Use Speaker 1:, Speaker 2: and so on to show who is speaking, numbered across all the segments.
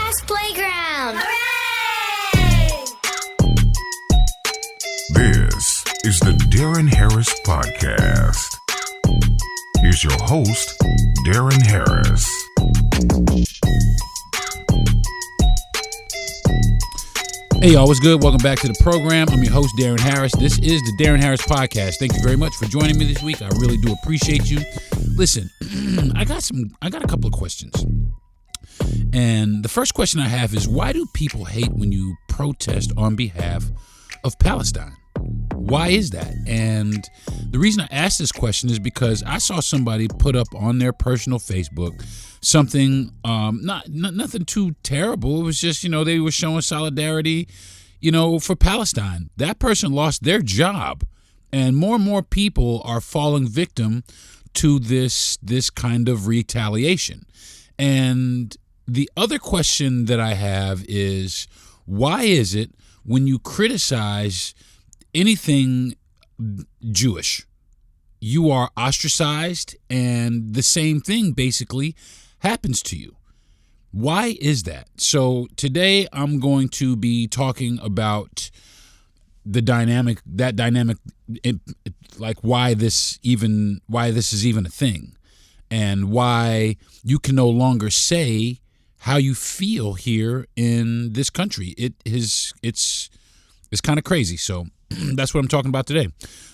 Speaker 1: Podcast Playground.
Speaker 2: Hooray!
Speaker 3: This is the Deron Harris Podcast. Here's your host, Deron Harris.
Speaker 4: Hey y'all, what's good? Welcome back to the program. I'm your host, Deron Harris. This is the Deron Harris Podcast. Thank you very much for joining me this week. I really do appreciate you. Listen, I got a couple of questions. And the first question I have is, why do people hate when you protest on behalf of Palestine? Why is that? And the reason I asked this question is because I saw somebody put up on their personal Facebook something, nothing too terrible. It was just, they were showing solidarity, for Palestine. That person lost their job, and more people are falling victim to this kind of retaliation. And the other question that I have is, why is it when you criticize anything Jewish, you are ostracized, and the same thing basically happens to you? Why is that? So today I'm going to be talking about that dynamic, like why this is even a thing, and why you can no longer say how you feel here in this country. It's kind of crazy. So that's what I'm talking about today.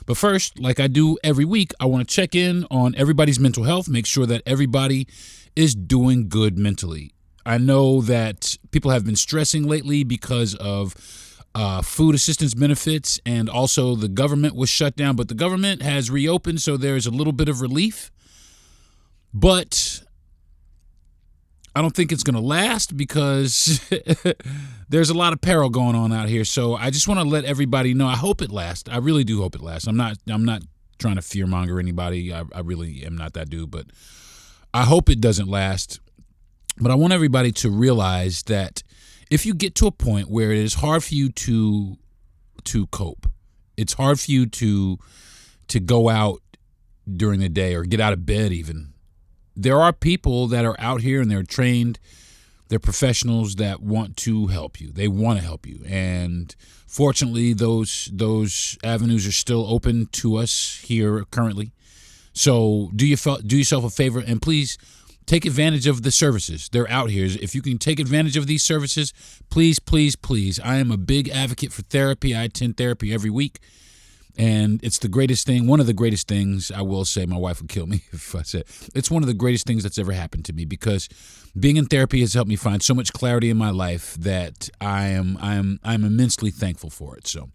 Speaker 4: But first, like I do every week, I want to check in on everybody's mental health, make sure that everybody is doing good mentally. I know that people have been stressing lately because of food assistance benefits, and also the government was shut down, but the government has reopened, so there's a little bit of relief. But I don't think it's going to last because there's a lot of peril going on out here. So I just want to let everybody know. I hope it lasts. I really do hope it lasts. I'm not trying to fearmonger anybody. I really am not that dude, but I hope it doesn't last. But I want everybody to realize that if you get to a point where it is hard for you to cope, it's hard for you to go out during the day or get out of bed even, there are people that are out here and they're trained, they're professionals that want to help you. They want to help you. And fortunately, those avenues are still open to us here currently. So do yourself a favor and please take advantage of the services. They're out here. If you can take advantage of these services, please, please, please. I am a big advocate for therapy. I attend therapy every week. And it's the greatest thing, one of the greatest things, I will say. My wife would kill me if I said it's one of the greatest things that's ever happened to me, because being in therapy has helped me find so much clarity in my life that I'm immensely thankful for it. So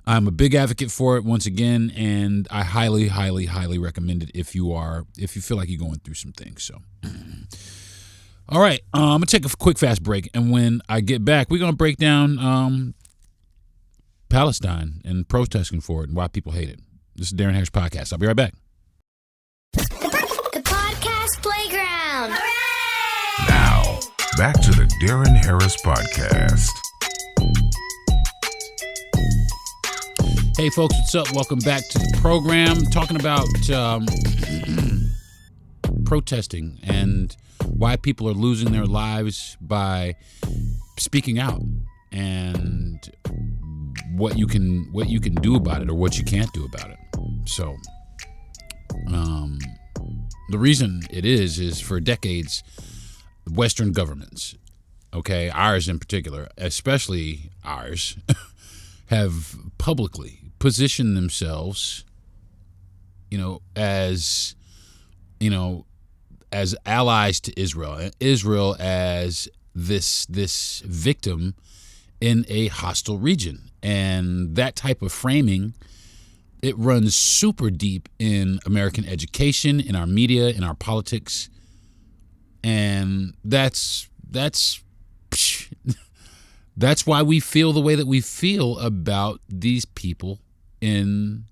Speaker 4: I'm a big advocate for it once again, and I highly, highly, highly recommend it if you feel like you're going through some things. So, all right, I'm gonna take a quick fast break, and when I get back, we're gonna break down Palestine and protesting for it and why people hate it. This is Deron Harris Podcast. I'll be right back.
Speaker 1: The Podcast Playground.
Speaker 2: Hooray!
Speaker 3: Now, back to the Deron Harris Podcast.
Speaker 4: Hey folks, what's up? Welcome back to the program. Talking about protesting and why people are losing their lives by speaking out, and what you can do about it or what you can't do about it. So the reason it is for decades, Western governments, okay, ours in particular, especially ours, have publicly positioned themselves, as allies to Israel, and Israel as this victim in a hostile region. And that type of framing, it runs super deep in American education, in our media, in our politics. And that's why we feel the way that we feel about these people in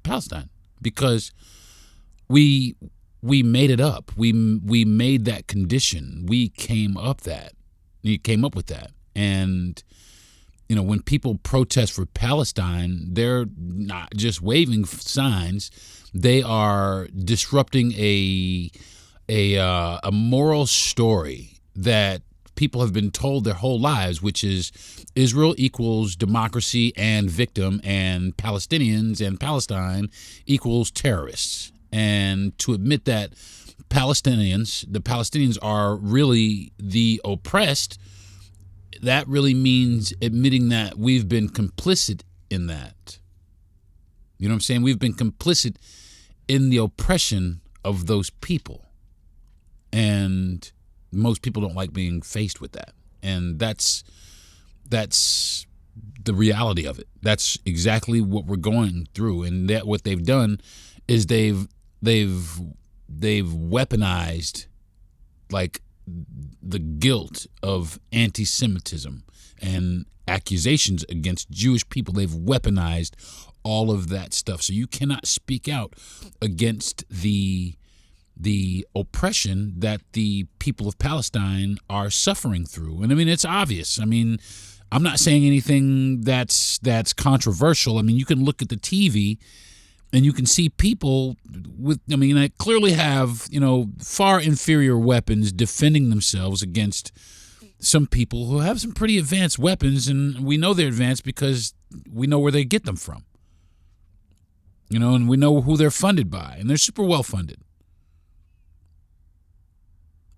Speaker 4: Palestine, because we made it up. We made that condition. We came up with that. And when people protest for Palestine, they're not just waving signs. They are disrupting a moral story that people have been told their whole lives, which is Israel equals democracy and victim, and Palestinians and Palestine equals terrorists. And to admit that the Palestinians are really the oppressed, that really means admitting that we've been complicit in that. You know what I'm saying? We've been complicit in the oppression of those people. And most people don't like being faced with that. And that's the reality of it. That's exactly what we're going through. And that what they've done is they've weaponized like the guilt of anti-Semitism and accusations against Jewish people. They've weaponized all of that stuff. So you cannot speak out against the oppression that the people of Palestine are suffering through. And I mean, it's obvious. I mean, I'm not saying anything that's controversial. I mean, you can look at the TV and you can see people that clearly have, far inferior weapons defending themselves against some people who have some pretty advanced weapons, and we know they're advanced because we know where they get them from. And we know who they're funded by, and they're super well funded.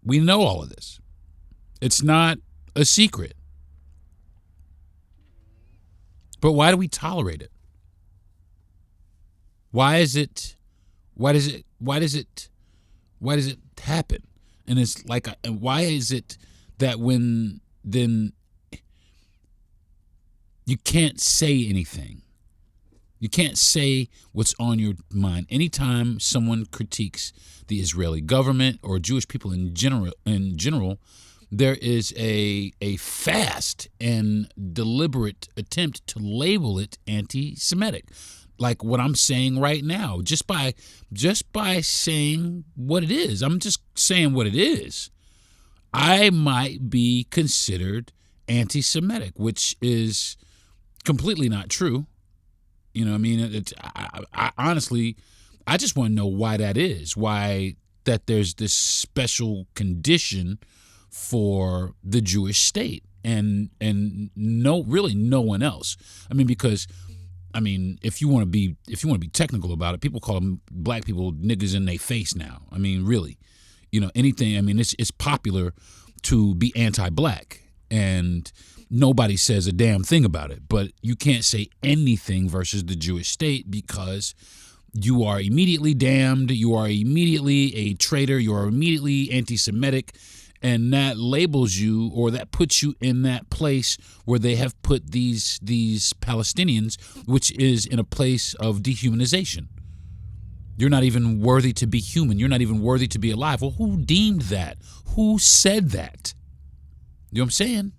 Speaker 4: We know all of this. It's not a secret. But why do we tolerate it? Why does it happen? And it's like, why is it that then you can't say anything? You can't say what's on your mind. Anytime someone critiques the Israeli government or Jewish people in general, there is a fast and deliberate attempt to label it anti-Semitic. Like what I'm saying right now, just by saying what it is. I'm just saying what it is. I might be considered anti-Semitic, which is completely not true. I honestly, I just want to know why that is. Why that there's this special condition for the Jewish state and no one else. Because if you want to be technical about it, people call them black people niggas in their face now. Really, anything. It's popular to be anti-black, and nobody says a damn thing about it. But you can't say anything versus the Jewish state because you are immediately damned. You are immediately a traitor. You are immediately anti-Semitic. And that labels you, or that puts you in that place where they have put these Palestinians, which is in a place of dehumanization. You're not even worthy to be human. You're not even worthy to be alive. Well, who deemed that? Who said that? You know what I'm saying?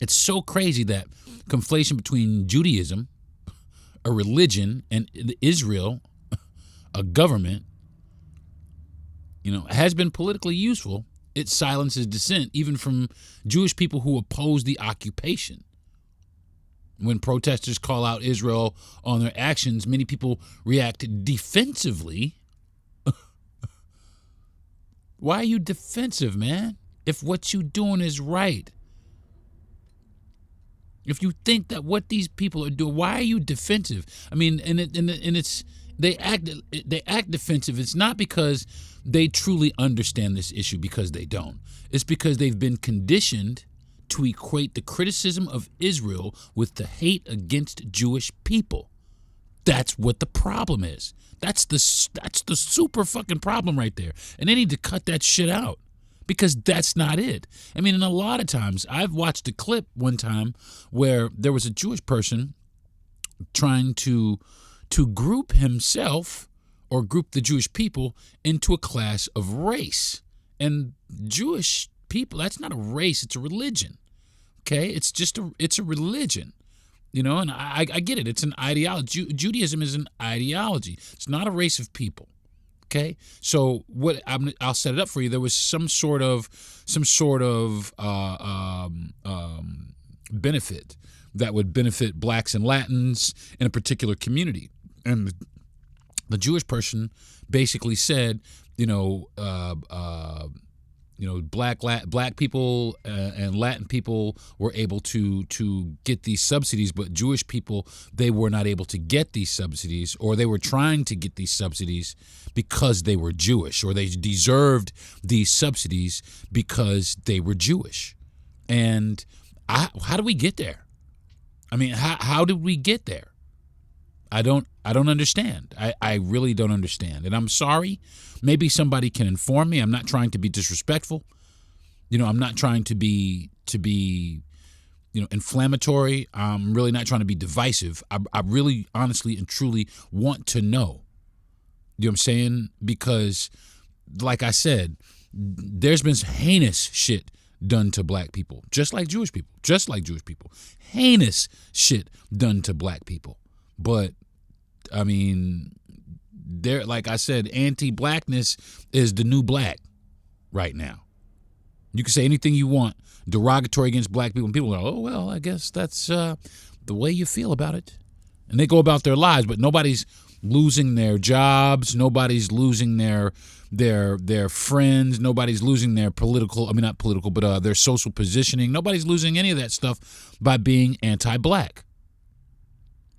Speaker 4: It's so crazy that conflation between Judaism, a religion, and Israel, a government, has been politically useful. It silences dissent, even from Jewish people who oppose the occupation. When protesters call out Israel on their actions, many people react defensively. Why are you defensive, man? If what you're doing is right. If you think that what these people are doing, why are you defensive? They act defensive. It's not because they truly understand this issue, because they don't. It's because they've been conditioned to equate the criticism of Israel with the hate against Jewish people. That's what the problem is. That's the super fucking problem right there. And they need to cut that shit out, because that's not it. And a lot of times, I've watched a clip one time where there was a Jewish person trying to group himself or group the Jewish people into a class of race. And Jewish people, that's not a race, it's a religion. Okay? It's a religion. And I get it. It's an ideology. Judaism is an ideology. It's not a race of people. Okay? So I'll set it up for you. There was some sort of benefit that would benefit blacks and Latins in a particular community. And the Jewish person basically said, black people and Latin people were able to get these subsidies, but Jewish people, they were not able to get these subsidies, or they were trying to get these subsidies because they were Jewish, or they deserved these subsidies because they were Jewish. And how do we get there? I mean, how did we get there? I don't understand. I really don't understand. And I'm sorry. Maybe somebody can inform me. I'm not trying to be disrespectful. I'm not trying to be inflammatory. I'm really not trying to be divisive. I really, honestly, and truly want to know. You know what I'm saying? Because, like I said, there's been heinous shit done to black people, just like Jewish people. Heinous shit done to black people. But, I mean, like I said, anti-blackness is the new black right now. You can say anything you want derogatory against black people, and people go, oh, well, I guess that's the way you feel about it. And they go about their lives, but nobody's losing their jobs. Nobody's losing their friends. Nobody's losing their their social positioning. Nobody's losing any of that stuff by being anti-black.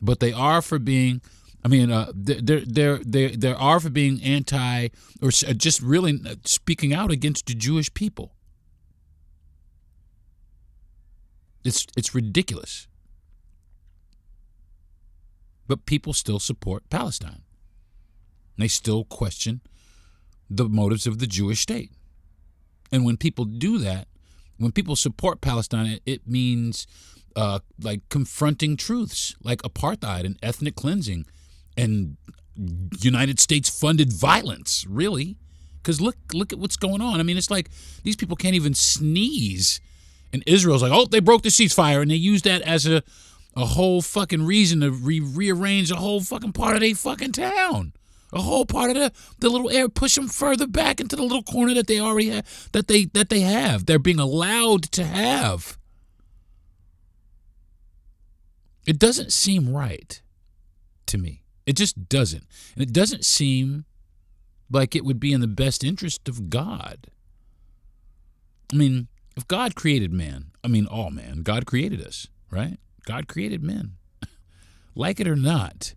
Speaker 4: But they are for being, they are for being anti, or just really speaking out against the Jewish people. It's ridiculous. But people still support Palestine. They still question the motives of the Jewish state. And when people do that, when people support Palestine, it means like confronting truths like apartheid and ethnic cleansing and United States funded violence, really. Because look at what's going on. I mean, it's like these people can't even sneeze. And Israel's like, oh, they broke the ceasefire, and they use that as a whole fucking reason to rearrange a whole fucking part of their fucking town. A whole part of the little area, push them further back into the little corner that they already have, that they have. They're being allowed to have. It doesn't seem right to me. It just doesn't. And it doesn't seem like it would be in the best interest of God. I mean, if God created man, all man, God created us, right? God created men. Like it or not.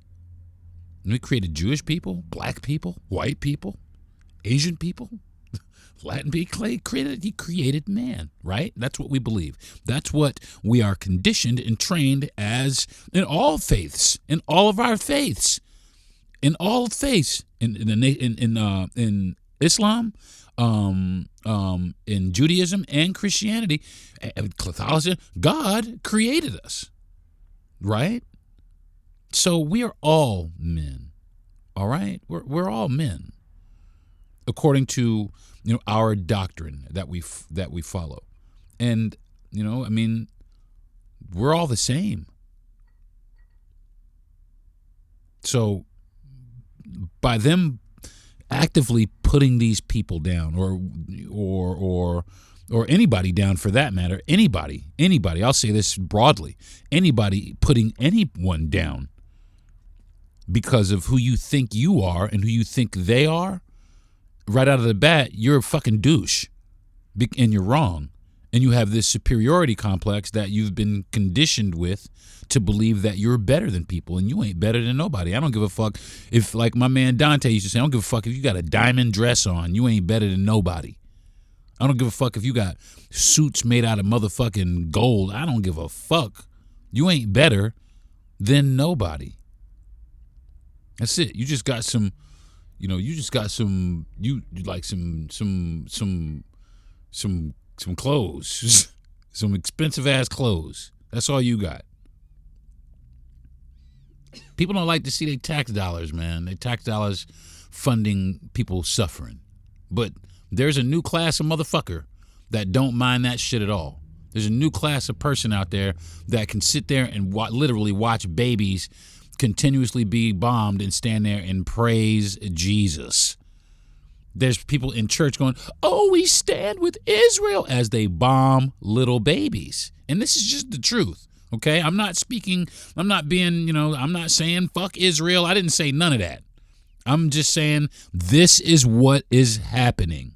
Speaker 4: And we created Jewish people, black people, white people, Asian people, Latin people. He created man, right? That's what we believe. That's what we are conditioned and trained as in all faiths, in all of our faiths, in all faiths, in Islam, in Judaism and Christianity, and Catholicism. God created us, right? So we are all men, all right? We're all men, according to our doctrine that we follow, and we're all the same. So by them actively putting these people down, or anybody down for that matter, anybody, I'll say this broadly, anybody putting anyone down because of who you think you are and who you think they are, right out of the bat, you're a fucking douche, and you're wrong. And you have this superiority complex that you've been conditioned with to believe that you're better than people, and you ain't better than nobody. I don't give a fuck if, like my man Dante used to say, I don't give a fuck if you got a diamond dress on, you ain't better than nobody. I don't give a fuck if you got suits made out of motherfucking gold. I don't give a fuck. You ain't better than nobody. That's it. You just got some, some clothes, some expensive ass clothes. That's all you got. People don't like to see their tax dollars, man. Their tax dollars funding people suffering. But there's a new class of motherfucker that don't mind that shit at all. There's a new class of person out there that can sit there and literally watch babies continuously be bombed and stand there and praise Jesus. There's people in church going, oh, we stand with Israel, as they bomb little babies. And this is just the truth, okay? I'm not saying fuck Israel. I didn't say none of that. I'm just saying this is what is happening.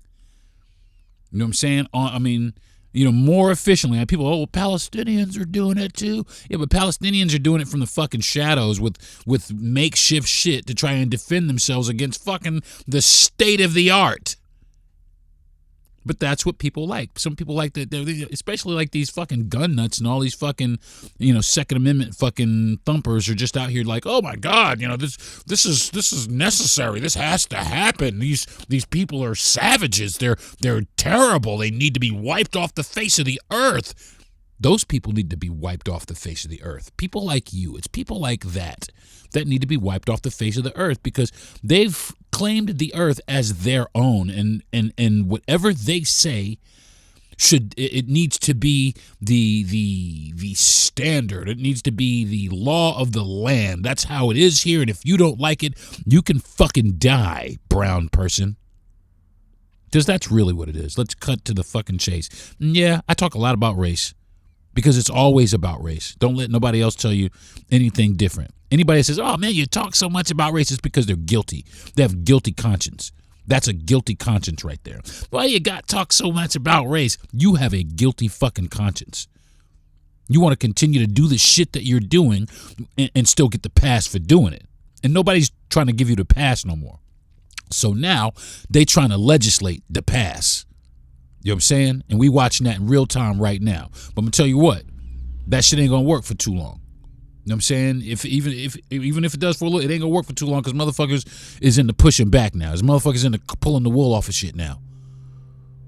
Speaker 4: You know what I'm saying? I mean, more efficiently. And people, Palestinians are doing it too. Yeah, but Palestinians are doing it from the fucking shadows with makeshift shit to try and defend themselves against fucking the state of the art. But that's what people like. Some people like that, especially like these fucking gun nuts and all these fucking, Second Amendment fucking thumpers are just out here like, oh my God, this is necessary. This has to happen. These people are savages. They're terrible. They need to be wiped off the face of the earth. Those people need to be wiped off the face of the earth. People like you. It's people like that need to be wiped off the face of the earth because they've claimed the earth as their own, and whatever they say it needs to be the standard. It needs to be the law of the land. That's how it is here, and if you don't like it, you can fucking die, brown person. Because that's really what it is. Let's cut to the fucking chase. Yeah, I talk a lot about race because it's always about race. Don't let nobody else tell you anything different. Anybody that says, oh man, you talk so much about race, it's because they're guilty. They have guilty conscience. That's a guilty conscience right there. Why you talk so much about race? You have a guilty fucking conscience. You want to continue to do the shit that you're doing and still get the pass for doing it. And nobody's trying to give you the pass no more. So now they trying to legislate the pass. You know what I'm saying? And we watching that in real time right now. But I'm gonna tell you what, that shit ain't gonna work for too long. You know what I'm saying? Even if it does for a little, it ain't gonna work for too long because motherfuckers is into pushing back now. There's motherfuckers into pulling the wool off of shit now.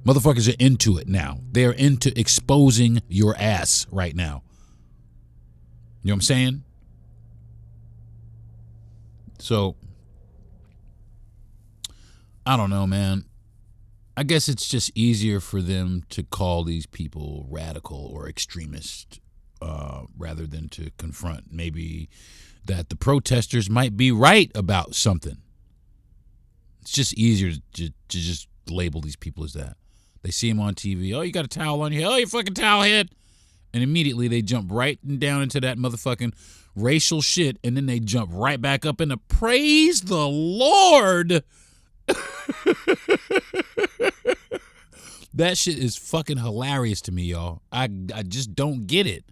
Speaker 4: Motherfuckers are into it now. They are into exposing your ass right now. You know what I'm saying? So, I don't know, man. I guess it's just easier for them to call these people radical or extremist rather than to confront maybe that the protesters might be right about something. It's just easier to just label these people as that. They see them on TV. Oh, you got a towel on your head. Oh, you fucking towel head. And immediately they jump right down into that motherfucking racial shit, and then they jump right back up into praise the Lord. That shit is fucking hilarious to me, y'all. I just don't get it.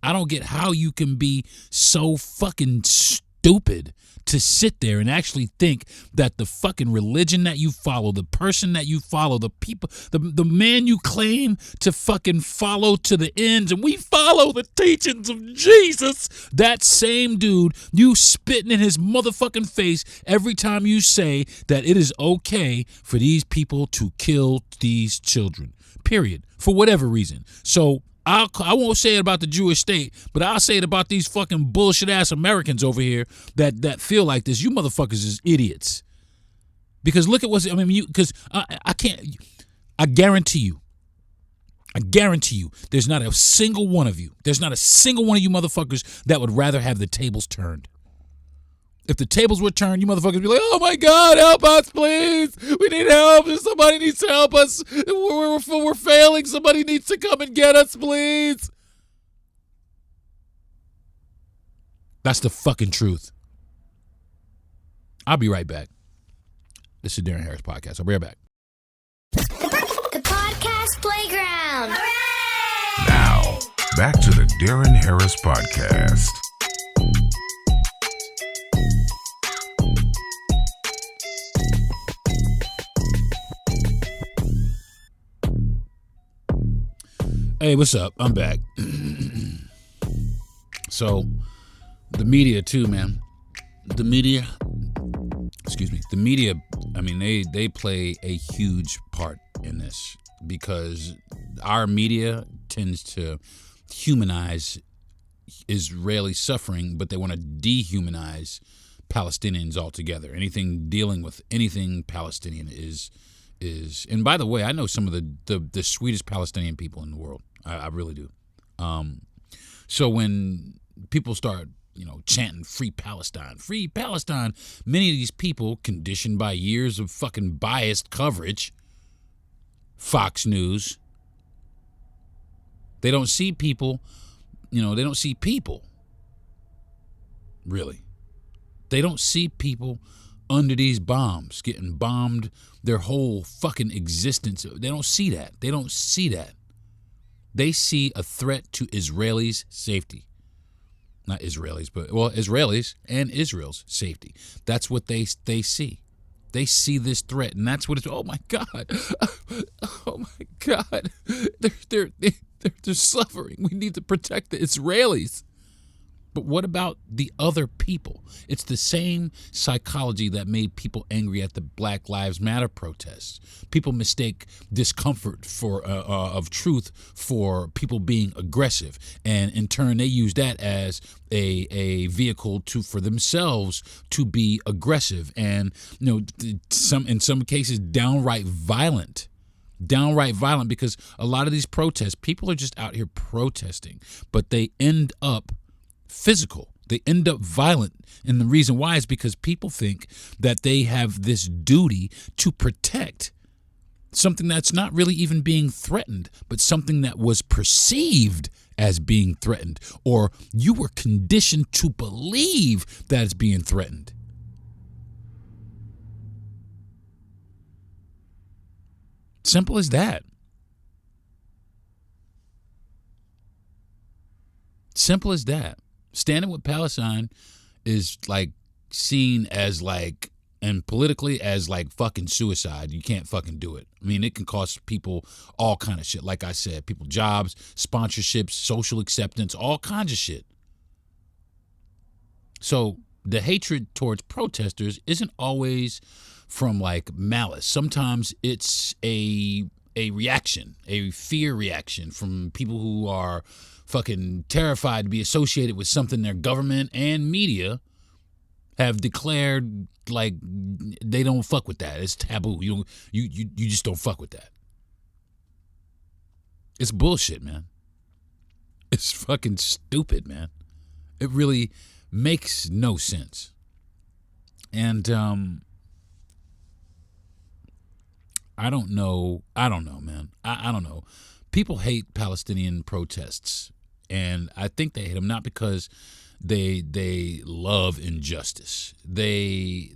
Speaker 4: I don't get how you can be so fucking stupid to sit there and actually think that the fucking religion that you follow, the person that you follow, the people, the man you claim to fucking follow to the ends, and we follow the teachings of Jesus, that same dude, you spitting in his motherfucking face every time you say that it is okay for these people to kill these children, period, for whatever reason. So I won't say it about the Jewish state, but I'll say it about these fucking bullshit ass Americans over here that feel like this. You motherfuckers is idiots. Because look at I guarantee you, there's not a single one of you you motherfuckers that would rather have the tables turned. If the tables were turned, you motherfuckers would be like, oh my God, help us, please. We need help. Somebody needs to help us. We're failing. Somebody needs to come and get us, please. That's the fucking truth. I'll be right back. This is Deron Harris Podcast. I'll be right back.
Speaker 1: The podcast playground.
Speaker 2: Hooray!
Speaker 3: Now, back to the Deron Harris Podcast.
Speaker 4: Hey, what's up? I'm back. So, the media too, man. The media, I mean, they play a huge part in this because our media tends to humanize Israeli suffering, but they want to dehumanize Palestinians altogether. Anything dealing with anything Palestinian is, and by the way, I know some of the sweetest Palestinian people in the world. I really do. So when people start, chanting free Palestine, many of these people, conditioned by years of fucking biased coverage, Fox News, they don't see people, really. They don't see people under these bombs, getting bombed their whole fucking existence. They don't see that. They don't see that. They see a threat to Israelis' safety. Not Israelis, but, well, Israelis and Israel's safety. That's what they see. They see this threat, and that's what it's, oh my God. Oh my God. They're suffering. We need to protect the Israelis. But what about the other people? It's the same psychology that made people angry at the Black Lives Matter protests. People mistake discomfort of truth for people being aggressive, and in turn they use that as a vehicle for themselves to be aggressive, and in some cases downright violent. Because a lot of these protests, people are just out here protesting, but they end up physical. They end up violent. And the reason why is because people think that they have this duty to protect something that's not really even being threatened, but something that was perceived as being threatened, or you were conditioned to believe that it's being threatened. Simple as that. Simple as that. Standing with Palestine is like seen as like, and politically as like fucking suicide. You can't fucking do it. I mean, it can cost people all kind of shit. Like I said, people jobs, sponsorships, social acceptance, all kinds of shit. So the hatred towards protesters isn't always from like malice. Sometimes it's a reaction, a fear reaction from people who are fucking terrified to be associated with something their government and media have declared like they don't fuck with that. It's taboo. You just don't fuck with that. It's bullshit, man. It's fucking stupid, man. It really makes no sense. And I don't know, man. I don't know. People hate Palestinian protests, and I think they hate them not because they love injustice. They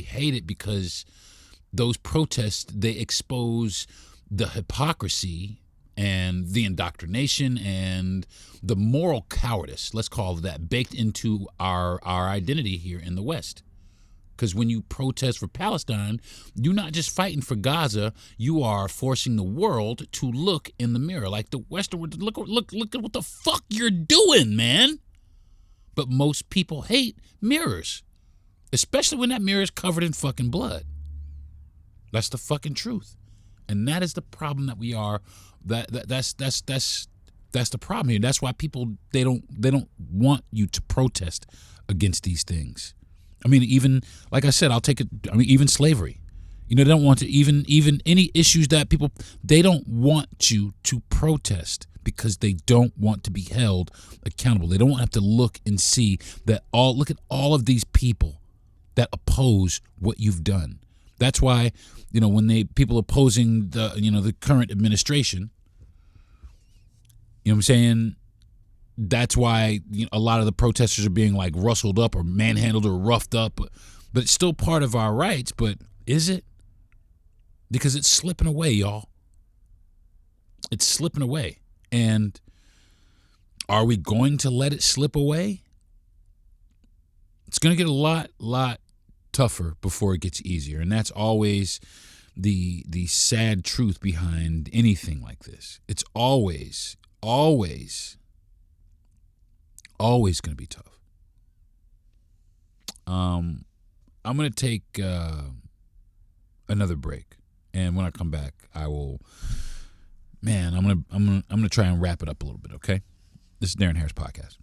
Speaker 4: hate it because those protests, they expose the hypocrisy and the indoctrination and the moral cowardice, let's call it that, baked into our identity here in the West. Because when you protest for Palestine, you're not just fighting for Gaza. You are forcing the world to look in the mirror, like the Western world. Look at what the fuck you're doing, man. But most people hate mirrors, especially when that mirror is covered in fucking blood. That's the fucking truth, and that is the problem that we are. That's the problem here. That's why people they don't want you to protest against these things. I mean, even like I said, I'll take it. I mean, even slavery. They don't want to even any issues that people, they don't want you to protest because they don't want to be held accountable. They don't want to have to look and see that look at all of these people that oppose what you've done. That's why, when people opposing the current administration, what I'm saying? That's why a lot of the protesters are being like rustled up or manhandled or roughed up, but it's still part of our rights. But is it? Because it's slipping away, y'all. It's slipping away. And are we going to let it slip away? It's going to get a lot tougher before it gets easier. And that's always the sad truth behind anything like this. It's always going to be tough. I'm going to take another break, and when I come back, I will. Man, I'm gonna try and wrap it up a little bit. Okay, this is Deron Harris Podcast.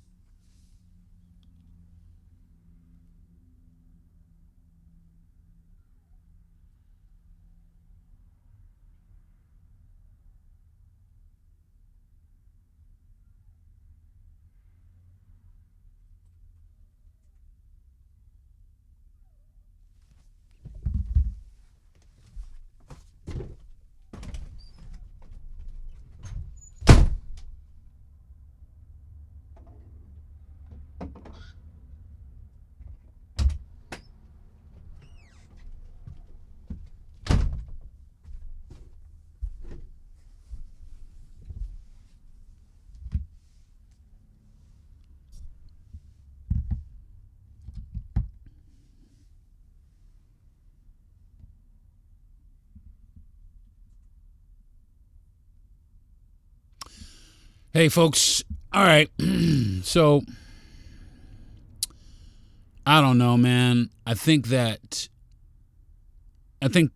Speaker 4: Hey, folks. All right. So, I don't know, man. I think that the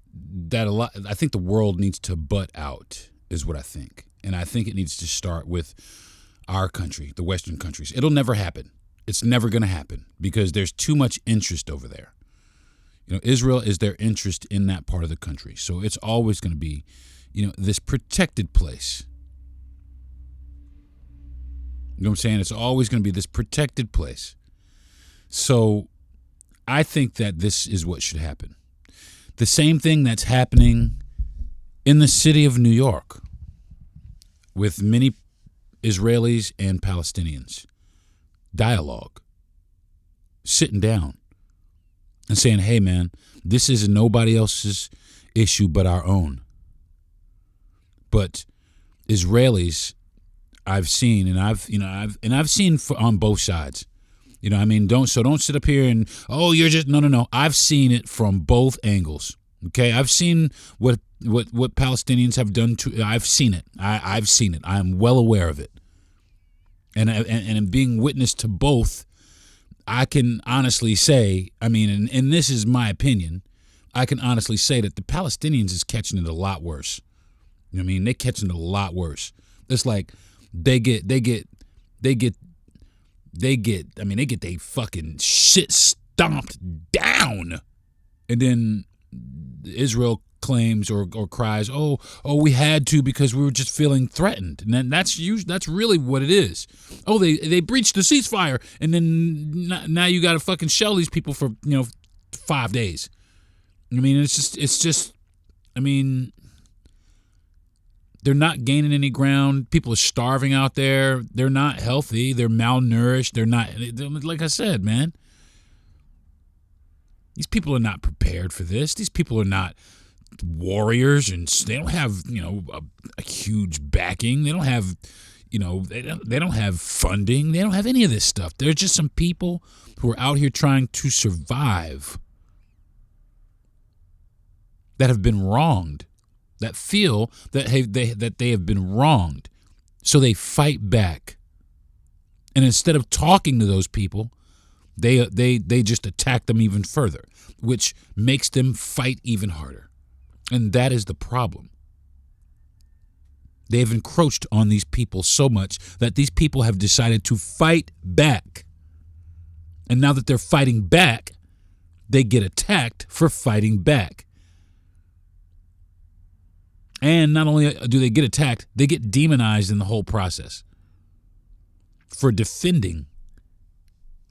Speaker 4: world needs to butt out, is what I think. And I think it needs to start with our country, the Western countries. It'll never happen. It's never going to happen because there's too much interest over there. Israel is their interest in that part of the country. So it's always going to be, this protected place. You know what I'm saying? It's always going to be this protected place. So I think that this is what should happen. The same thing that's happening in the city of New York with many Israelis and Palestinians. Dialogue. Sitting down and saying, hey, man, this is nobody else's issue but our own. But Israelis, I've seen, and I've seen on both sides. Don't sit up here and, you're just, no. I've seen it from both angles. Okay, I've seen what Palestinians have done to. I've seen it. I've seen it. I'm well aware of it. And being witness to both, I can honestly say, and this is my opinion, I can honestly say that the Palestinians is catching it a lot worse. They're catching it a lot worse. It's like they get they fucking shit stomped down. And then Israel claims or cries, we had to because we were just feeling threatened. And then that's really what it is. They breached the ceasefire, and then now you got to fucking shell these people for 5 days. They're not gaining any ground. People are starving out there. They're not healthy. They're malnourished. They're not, like I said, man. These people are not prepared for this. These people are not warriors, and they don't have, a huge backing. They don't have, they don't have funding. They don't have any of this stuff. They're just some people who are out here trying to survive that have been wronged, that feel that they have been wronged. So they fight back. And instead of talking to those people, they just attack them even further, which makes them fight even harder. And that is the problem. They have encroached on these people so much that these people have decided to fight back. And now that they're fighting back, they get attacked for fighting back. And not only do they get attacked, they get demonized in the whole process for defending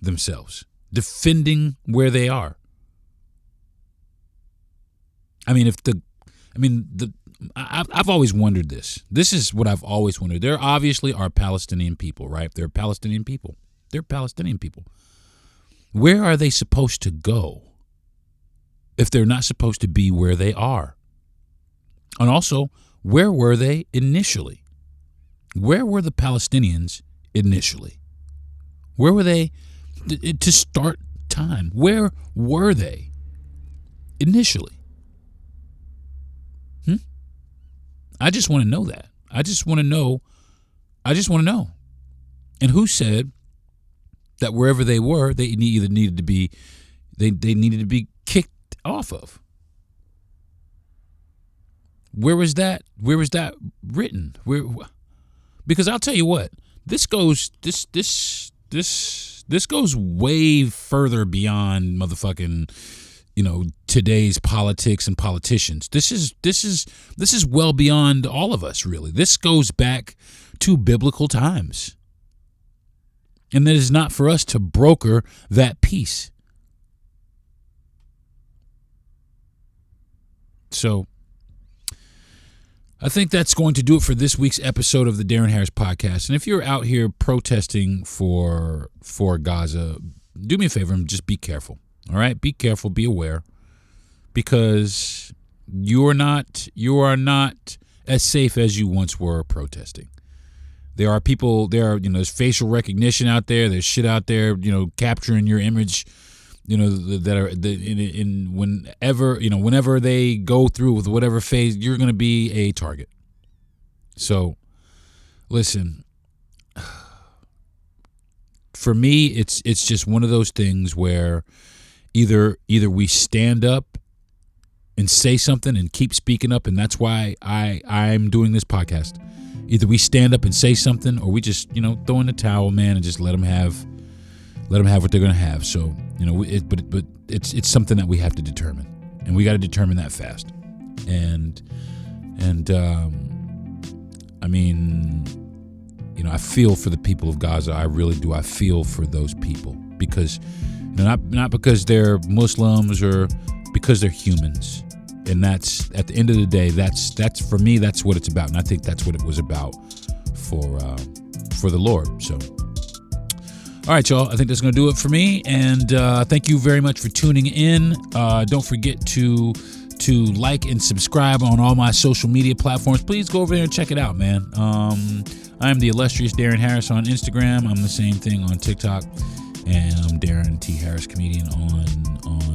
Speaker 4: themselves, defending where they are. I've always wondered this. This is what I've always wondered. There obviously are Palestinian people, right? They're Palestinian people. They're Palestinian people. Where are they supposed to go if they're not supposed to be where they are? And also, where were they initially? Where were the Palestinians initially? Where were they to start time? Where were they initially? I just want to know that. I just want to know. And who said that wherever they were, they either needed to be, they needed to be kicked off of? Where was that written? Because I'll tell you what, this goes way further beyond motherfucking, today's politics and politicians. This is well beyond all of us, really. This goes back to biblical times. And that is not for us to broker that peace. So I think that's going to do it for this week's episode of the Deron Harris Podcast. And if you're out here protesting for Gaza, do me a favor and just be careful. All right? Be careful, be aware, because you are not as safe as you once were protesting. There are people, there's facial recognition out there, there's shit out there, capturing your image, that are whenever they go through with whatever phase, you're going to be a target. So listen, for me, it's just one of those things where either we stand up and say something and keep speaking up, and that's why I'm doing this podcast. Either we stand up and say something, or we just throw in the towel, man, and just let them have what they're gonna have. So but it's something that we have to determine, and we got to determine that fast. And I mean, I feel for the people of Gaza. I really do. I feel for those people because not because they're Muslims or because they're humans. And that's, at the end of the day, that's for me, that's what it's about. And I think that's what it was about for the Lord. So, all right, y'all, I think that's going to do it for me. And thank you very much for tuning in. Don't forget to like and subscribe on all my social media platforms. Please go over there and check it out, man. I am the illustrious Deron Harris on Instagram. I'm the same thing on TikTok. And I'm Deron T. Harris Comedian on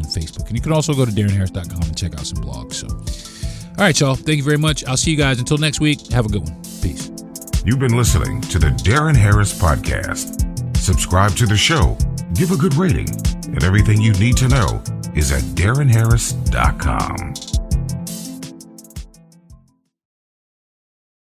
Speaker 4: Facebook. And you can also go to DeronHarris.com and check out some blogs. So, all right, y'all. Thank you very much. I'll see you guys. Until next week, have a good one. Peace.
Speaker 3: You've been listening to the Deron Harris Podcast. Subscribe to the show, give a good rating, and everything you need to know is at DeronHarris.com.